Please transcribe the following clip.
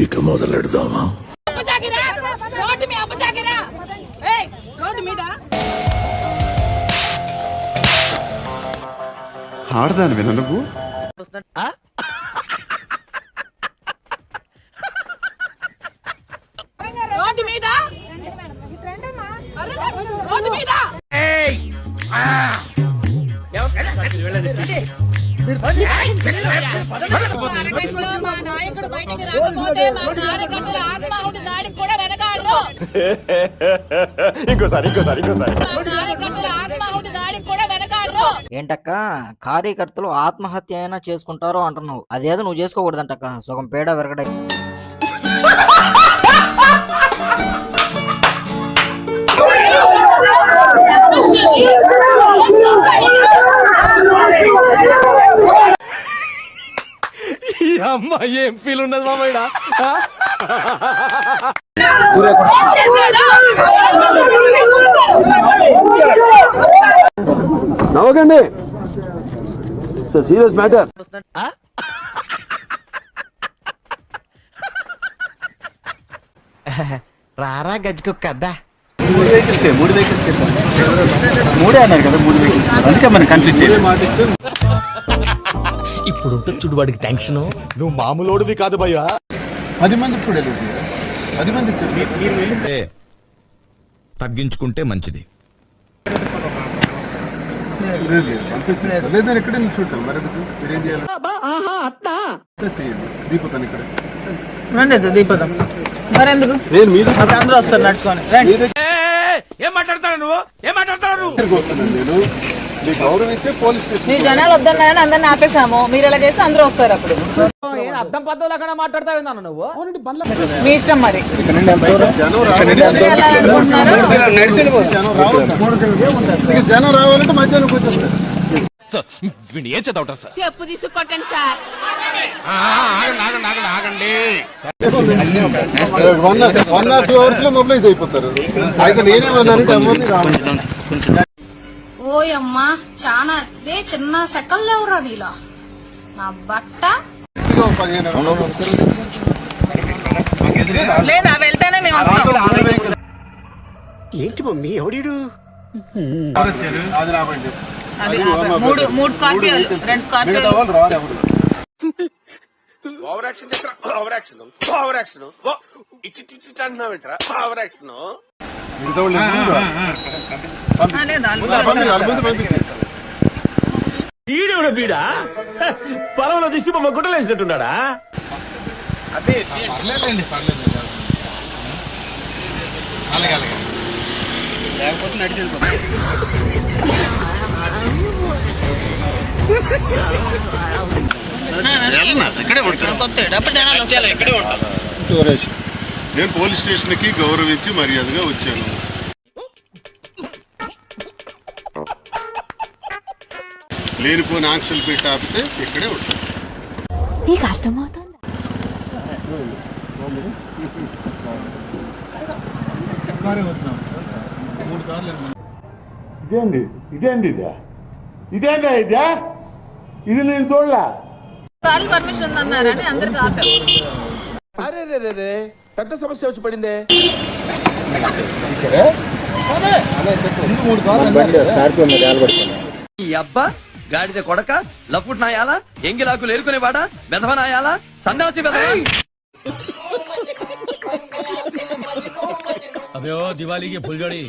ఇక మొదలెడదామా? ఆడదాను విన నువ్వు ఇంకోసారి ఏంటక్క కార్యకర్తలు ఆత్మహత్య అయినా చేసుకుంటారో అంటున్నావు. అదేదో నువ్వు చేసుకోకూడదంటక్క, సగం పేడ విరగడ. అమ్మా ఏం ఫీల్ ఉన్నది మామయ్య. నవ్వకండి, సీరియస్ మ్యాటర్. రారా గజ్జుకు కదా. మూడే అన్నారు కదా, 3 వెహికల్స్. అందుకే మనం కన్ఫ్యూజ్ చేయాలి. ఇప్పుడు ఉంటుంది చూడు వాడికి టెన్షన్. నువ్వు మామూలుడివి కాదు భయ్యా. 10 మంది కూడా 10 మంది తగ్గించుకుంటే మంచిది. లేదని ఎక్కడ చూడటం మరి మీరేం చేయాలి? చేయండి దీపతాను ఇక్కడ దీపదం మరెందుకు నేను మీద అందరూ వస్తారు నడుచుకొని. ఏం మాట్లాడతాడు నువ్వు? నేను మీకు గౌరవించే పోలీస్ స్టేషన్. మీ జనాలు వద్దన్నారని అందరిని ఆపేసాము. మీరు ఎలా చేస్తే అందరూ వస్తారు. అప్పుడు అర్థం పద్ధతులు అక్కడ మాట్లాడతావు నువ్వు. మీ ఇష్టం మరి. జనం రావాలంటే మధ్యాహ్నం కూర్చొస్తారు. ఏం చదవటారు సార్? చెప్పు తీసుకొట్టండి సార్. ఆగండి. 1 or 2 hours లో మొబిలైజ్ అయిపోతారు. అయితే నేనేమన్నాను, ఓయమ్మా చాలా అదే చిన్న సెకండ్ ఎవరా నీలో నా బట్ట. లేదా వెళ్తేనే మేము వస్తాం. ఏంటి మమ్మీ ఎవడీడు? అది రాబండి. మూడు స్కార్పియోలు, 2 స్కార్పియోలు. ఓవర్ యాక్షన్ ఓవర్ యాక్షన్ అంటున్నావేంట్రా? Over action. ఈడేవిడ బీడా పొలంలో దిష్టి బొమ్మ గుట్టలేసినట్టున్నాడా? లేకపోతే నడిచి నేను పోలీస్ స్టేషన్ కి గౌరవించి మర్యాదగా వచ్చాను. లేనిపోని ఆంక్షలు పెట్టి ఆపితే ఇక్కడే ఉంటాను. నీకు అర్థమవుతుందా? ఇదేంది ఇది నేను చూడలే. పర్మిషన్ అన్నారని అందరికి ఆపాం. అరే పెద్ద సమస్య వచ్చి పడిందే. ఈ అబ్బా గాడిద కొడక లఫుట్ నాయాలా, ఎంగిలాకులు ఏరుకునేవాడా, బెదవ నాయాలా, సందాసి బెదవ. అబ్బో దివాళీకి ఫుల్ జోడి.